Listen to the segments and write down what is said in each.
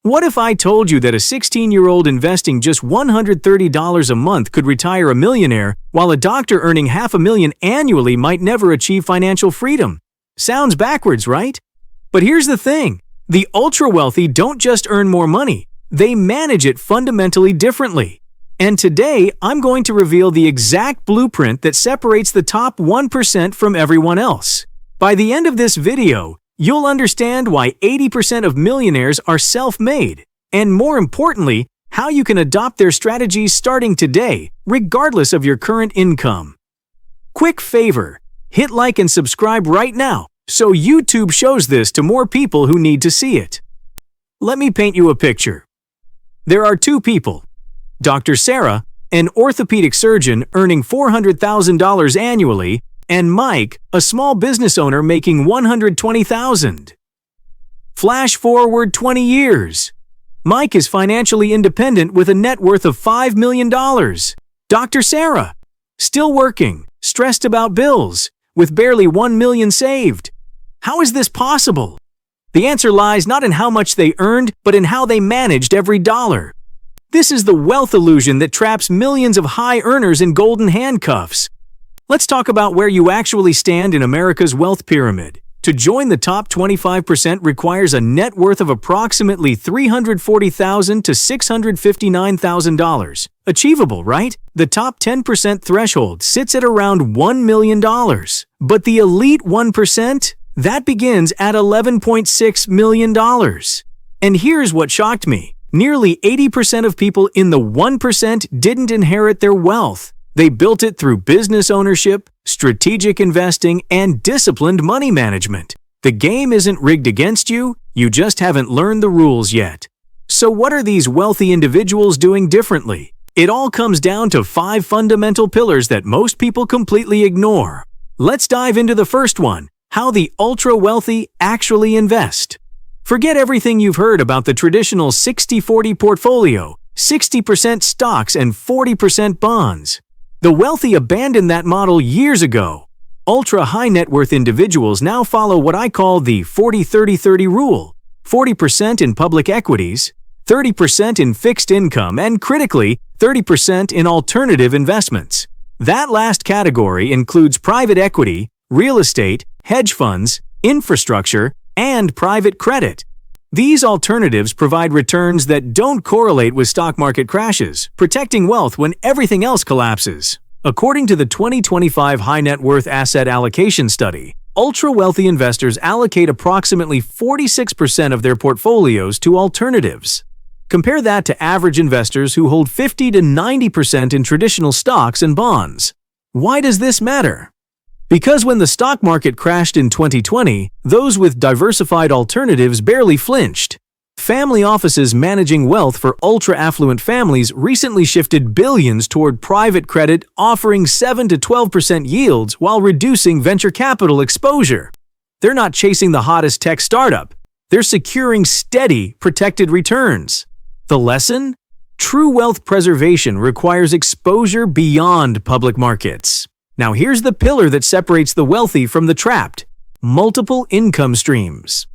What if I told you that a 16-year-old investing just $130 a month could retire a millionaire, while a doctor earning $500,000 annually might never achieve financial freedom? Sounds backwards, right? But here's the thing. The ultra-wealthy don't just earn more money. They manage it fundamentally differently. And today, I'm going to reveal the exact blueprint that separates the top 1% from everyone else. By the end of this video, you'll understand why 80% of millionaires are self-made, and more importantly, how you can adopt their strategies starting today, regardless of your current income. Quick favor, hit like and subscribe right now, so YouTube shows this to more people who need to see it. Let me paint you a picture. There are two people. Dr. Sarah, an orthopedic surgeon earning $400,000 annually, and Mike, a small business owner making $120,000. Flash forward 20 years. Mike is financially independent with a net worth of $5 million. Dr. Sarah, still working, stressed about bills, with barely $1 million saved. How is this possible? The answer lies not in how much they earned, but in how they managed every dollar. This is the wealth illusion that traps millions of high earners in golden handcuffs. Let's talk about where you actually stand in America's wealth pyramid. To join the top 25% requires a net worth of approximately $340,000 to $659,000. Achievable, right? The top 10% threshold sits at around $1 million. But the elite 1%? That begins at $11.6 million. And here's what shocked me. Nearly 80% of people in the 1% didn't inherit their wealth. They built it through business ownership, strategic investing, and disciplined money management. The game isn't rigged against you, you just haven't learned the rules yet. So what are these wealthy individuals doing differently? It all comes down to 5 fundamental pillars that most people completely ignore. Let's dive into the first one, how the ultra-wealthy actually invest. Forget everything you've heard about the traditional 60-40 portfolio, 60% stocks and 40% bonds. The wealthy abandoned that model years ago. Ultra-high net worth individuals now follow what I call the 40-30-30 rule. 40% in public equities, 30% in fixed income, and critically, 30% in alternative investments. That last category includes private equity, real estate, hedge funds, infrastructure, and private credit. These alternatives provide returns that don't correlate with stock market crashes, protecting wealth when everything else collapses. According to the 2025 High Net Worth Asset Allocation Study, ultra-wealthy investors allocate approximately 46% of their portfolios to alternatives. Compare that to average investors who hold 50 to 90% in traditional stocks and bonds. Why does this matter? Because when the stock market crashed in 2020, those with diversified alternatives barely flinched. Family offices managing wealth for ultra-affluent families recently shifted billions toward private credit, offering 7 to 12% yields while reducing venture capital exposure. They're not chasing the hottest tech startup. They're securing steady, protected returns. The lesson? True wealth preservation requires exposure beyond public markets. Now here's the pillar that separates the wealthy from the trapped: multiple income streams.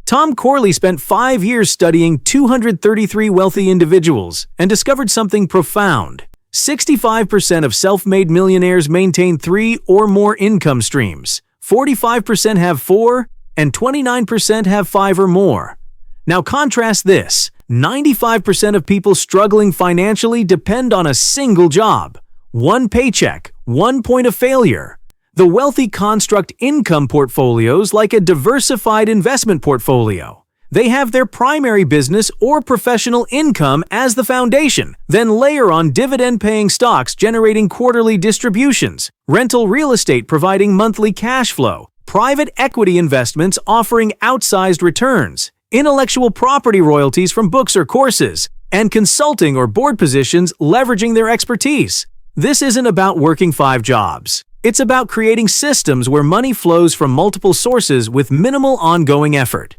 Tom Corley spent 5 years studying 233 wealthy individuals and discovered something profound. 65% of self-made millionaires maintain 3 or more income streams, 45% have 4, and 29% have 5 or more. Now contrast this: 95% of people struggling financially depend on a single job. One paycheck, one point of failure. The wealthy construct income portfolios like a diversified investment portfolio. They have their primary business or professional income as the foundation, then layer on dividend-paying stocks generating quarterly distributions, rental real estate providing monthly cash flow, private equity investments offering outsized returns, intellectual property royalties from books or courses, and consulting or board positions leveraging their expertise. This isn't about working 5 jobs. It's about creating systems where money flows from multiple sources with minimal ongoing effort.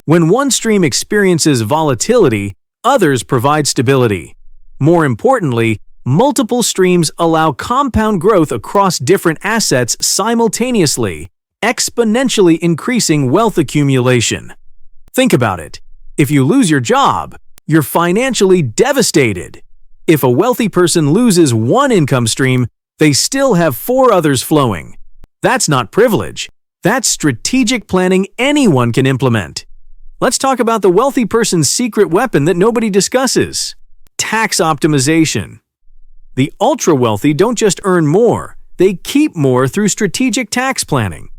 When one stream experiences volatility, others provide stability. More importantly, multiple streams allow compound growth across different assets simultaneously, exponentially increasing wealth accumulation. Think about it. If you lose your job, you're financially devastated. If a wealthy person loses one income stream, they still have four others flowing. That's not privilege. That's strategic planning anyone can implement. Let's talk about the wealthy person's secret weapon that nobody discusses: tax optimization. The ultra-wealthy don't just earn more, they keep more through strategic tax planning.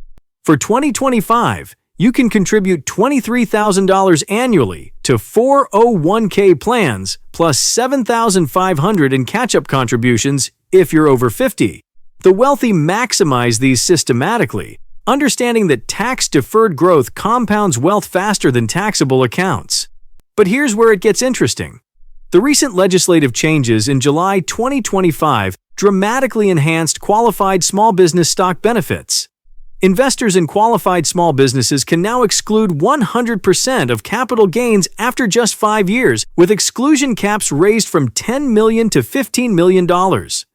For 2025, you can contribute $23,000 annually to 401k plans plus $7,500 in catch-up contributions if you're over 50. The wealthy maximize these systematically, understanding that tax-deferred growth compounds wealth faster than taxable accounts. But here's where it gets interesting. The recent legislative changes in July 2025 dramatically enhanced qualified small business stock benefits. Investors in qualified small businesses can now exclude 100% of capital gains after just 5 years, with exclusion caps raised from $10 million to $15 million.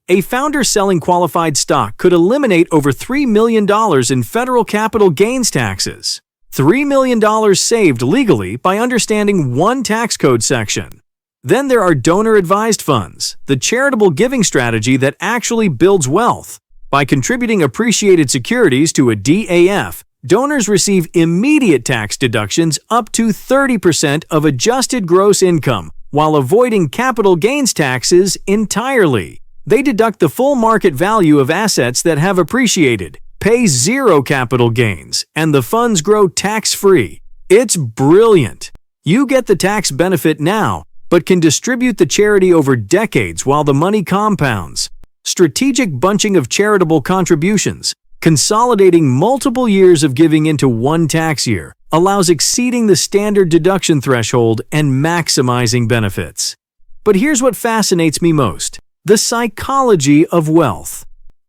A founder selling qualified stock could eliminate over $3 million in federal capital gains taxes. $3 million saved legally by understanding one tax code section. Then there are donor-advised funds, the charitable giving strategy that actually builds wealth. By contributing appreciated securities to a DAF, donors receive immediate tax deductions up to 30% of adjusted gross income, while avoiding capital gains taxes entirely. They deduct the full market value of assets that have appreciated, pay zero capital gains, and the funds grow tax-free. It's brilliant. You get the tax benefit now, but can distribute the charity over decades while the money compounds. Strategic bunching of charitable contributions, consolidating multiple years of giving into one tax year, allows exceeding the standard deduction threshold and maximizing benefits. But here's what fascinates me most: the psychology of wealth.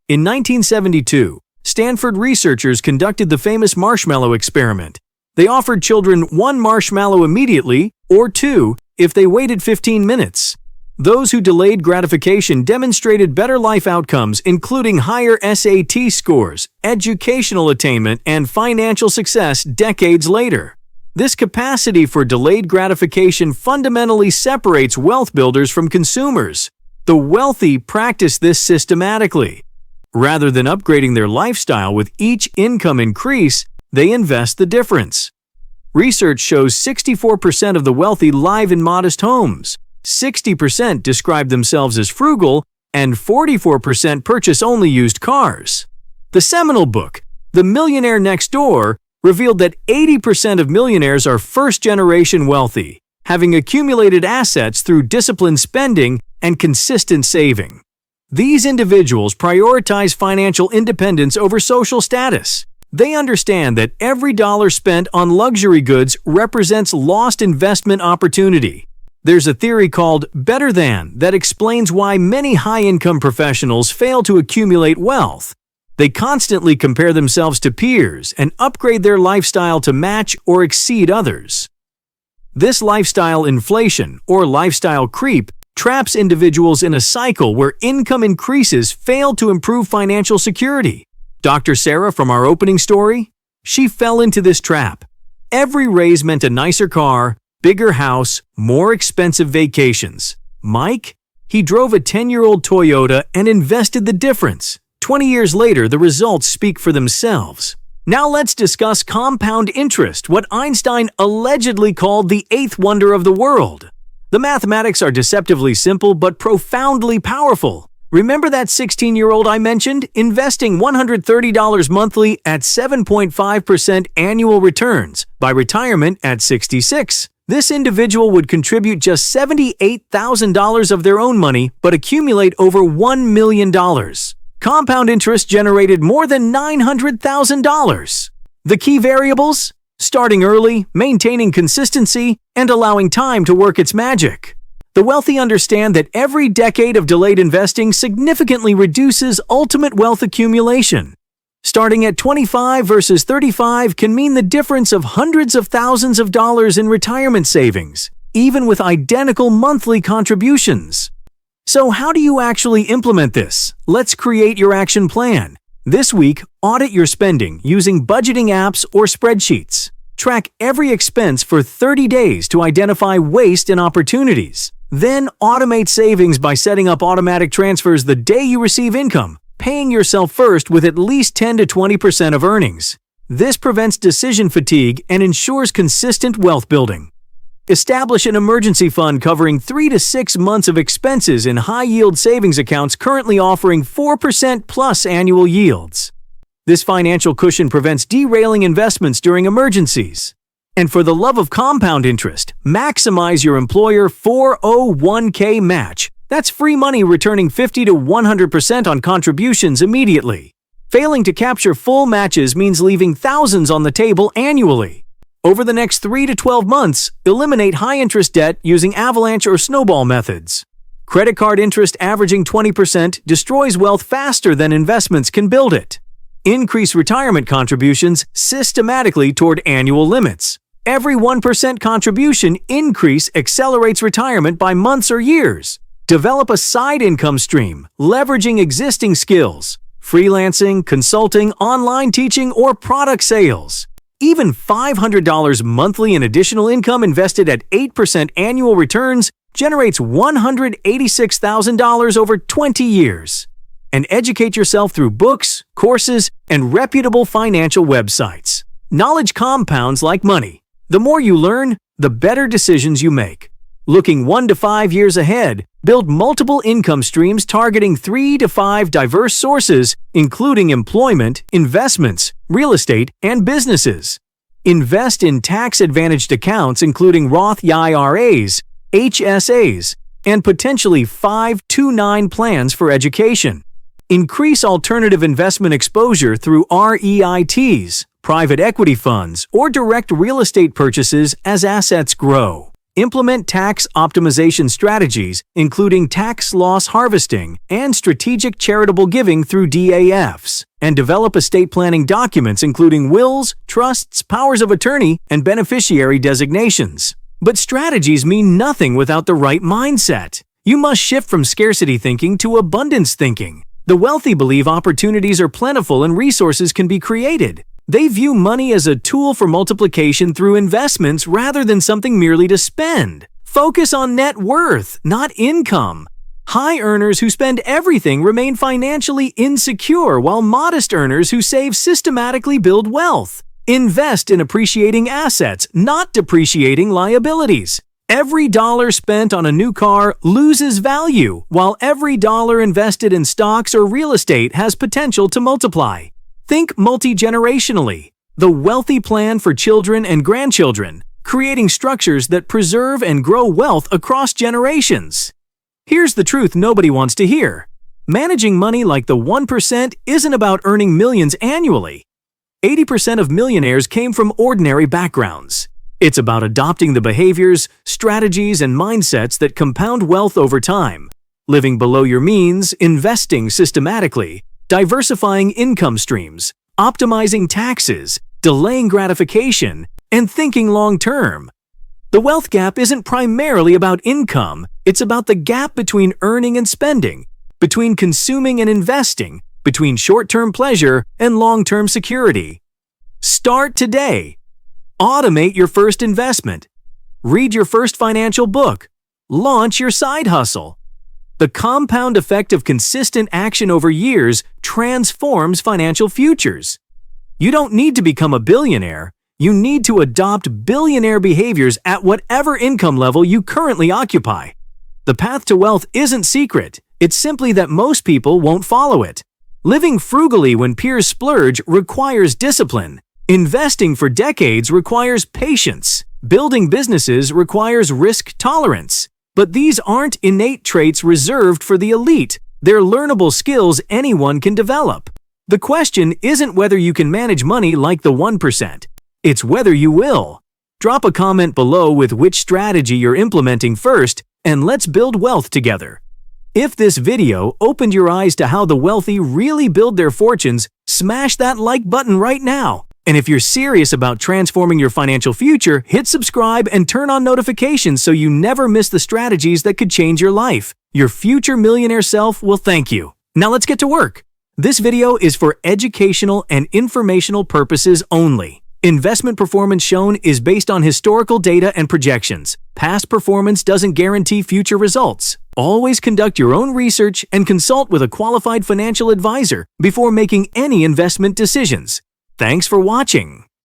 In 1972, Stanford researchers conducted the famous marshmallow experiment. They offered children one marshmallow immediately, or two if they waited 15 minutes. Those who delayed gratification demonstrated better life outcomes, including higher SAT scores, educational attainment, and financial success decades later. This capacity for delayed gratification fundamentally separates wealth builders from consumers. The wealthy practice this systematically. Rather than upgrading their lifestyle with each income increase, they invest the difference. Research shows 64% of the wealthy live in modest homes. 60% describe themselves as frugal, and 44% purchase only used cars. The seminal book, The Millionaire Next Door, revealed that 80% of millionaires are first-generation wealthy, having accumulated assets through disciplined spending and consistent saving. These individuals prioritize financial independence over social status. They understand that every dollar spent on luxury goods represents lost investment opportunity. There's a theory called better than that explains why many high-income professionals fail to accumulate wealth. They constantly compare themselves to peers and upgrade their lifestyle to match or exceed others. This lifestyle inflation, or lifestyle creep, traps individuals in a cycle where income increases fail to improve financial security. Dr. Sarah from our opening story? She fell into this trap. Every raise meant a nicer car, bigger house, more expensive vacations. Mike? He drove a 10-year-old Toyota and invested the difference. 20 years later, the results speak for themselves. Now let's discuss compound interest, what Einstein allegedly called the eighth wonder of the world. The mathematics are deceptively simple but profoundly powerful. Remember that 16-year-old I mentioned, investing $130 monthly at 7.5% annual returns by retirement at 66? This individual would contribute just $78,000 of their own money but accumulate over $1 million. Compound interest generated more than $900,000. The key variables? Starting early, maintaining consistency, and allowing time to work its magic. The wealthy understand that every decade of delayed investing significantly reduces ultimate wealth accumulation. Starting at 25 versus 35 can mean the difference of hundreds of thousands of dollars in retirement savings, even with identical monthly contributions. So how do you actually implement this? Let's create your action plan. This week, audit your spending using budgeting apps or spreadsheets. Track every expense for 30 days to identify waste and opportunities. Then automate savings by setting up automatic transfers the day you receive income, paying yourself first with at least 10 to 20% of earnings. This prevents decision fatigue and ensures consistent wealth building. Establish an emergency fund covering 3 to 6 months of expenses in high-yield savings accounts currently offering 4% plus annual yields. This financial cushion prevents derailing investments during emergencies. And for the love of compound interest, maximize your employer 401k match. That's free money returning 50 to 100% on contributions immediately. Failing to capture full matches means leaving thousands on the table annually. Over the next 3 to 12 months, eliminate high-interest debt using avalanche or snowball methods. Credit card interest averaging 20% destroys wealth faster than investments can build it. Increase retirement contributions systematically toward annual limits. Every 1% contribution increase accelerates retirement by months or years. Develop a side income stream, leveraging existing skills, freelancing, consulting, online teaching, or product sales. Even $500 monthly in additional income invested at 8% annual returns generates $186,000 over 20 years. And educate yourself through books, courses, and reputable financial websites. Knowledge compounds like money. The more you learn, the better decisions you make. Looking 1 to 5 years ahead, build multiple income streams targeting 3 to 5 diverse sources, including employment, investments, real estate, and businesses. Invest in tax-advantaged accounts including Roth IRAs, HSAs, and potentially 529 plans for education. Increase alternative investment exposure through REITs, private equity funds, or direct real estate purchases as assets grow. Implement tax optimization strategies, including tax loss harvesting and strategic charitable giving through DAFs, and develop estate planning documents including wills, trusts, powers of attorney, and beneficiary designations. But strategies mean nothing without the right mindset. You must shift from scarcity thinking to abundance thinking. The wealthy believe opportunities are plentiful and resources can be created. They view money as a tool for multiplication through investments rather than something merely to spend. Focus on net worth, not income. High earners who spend everything remain financially insecure, while modest earners who save systematically build wealth. Invest in appreciating assets, not depreciating liabilities. Every dollar spent on a new car loses value, while every dollar invested in stocks or real estate has potential to multiply. Think multi-generationally. The wealthy plan for children and grandchildren, creating structures that preserve and grow wealth across generations. Here's the truth nobody wants to hear. Managing money like the 1% isn't about earning millions annually. 80% of millionaires came from ordinary backgrounds. It's about adopting the behaviors, strategies, and mindsets that compound wealth over time. Living below your means, investing systematically, diversifying income streams, optimizing taxes, delaying gratification, and thinking long-term. The wealth gap isn't primarily about income, it's about the gap between earning and spending, between consuming and investing, between short-term pleasure and long-term security. Start today. Automate your first investment. Read your first financial book. Launch your side hustle. The compound effect of consistent action over years transforms financial futures. You don't need to become a billionaire. You need to adopt billionaire behaviors at whatever income level you currently occupy. The path to wealth isn't secret. It's simply that most people won't follow it. Living frugally when peers splurge requires discipline. Investing for decades requires patience. Building businesses requires risk tolerance. But these aren't innate traits reserved for the elite. They're learnable skills anyone can develop. The question isn't whether you can manage money like the 1%. It's whether you will. Drop a comment below with which strategy you're implementing first, and let's build wealth together. If this video opened your eyes to how the wealthy really build their fortunes, smash that like button right now. And if you're serious about transforming your financial future, hit subscribe and turn on notifications so you never miss the strategies that could change your life. Your future millionaire self will thank you. Now let's get to work. This video is for educational and informational purposes only. Investment performance shown is based on historical data and projections. Past performance doesn't guarantee future results. Always conduct your own research and consult with a qualified financial advisor before making any investment decisions. Thanks for watching.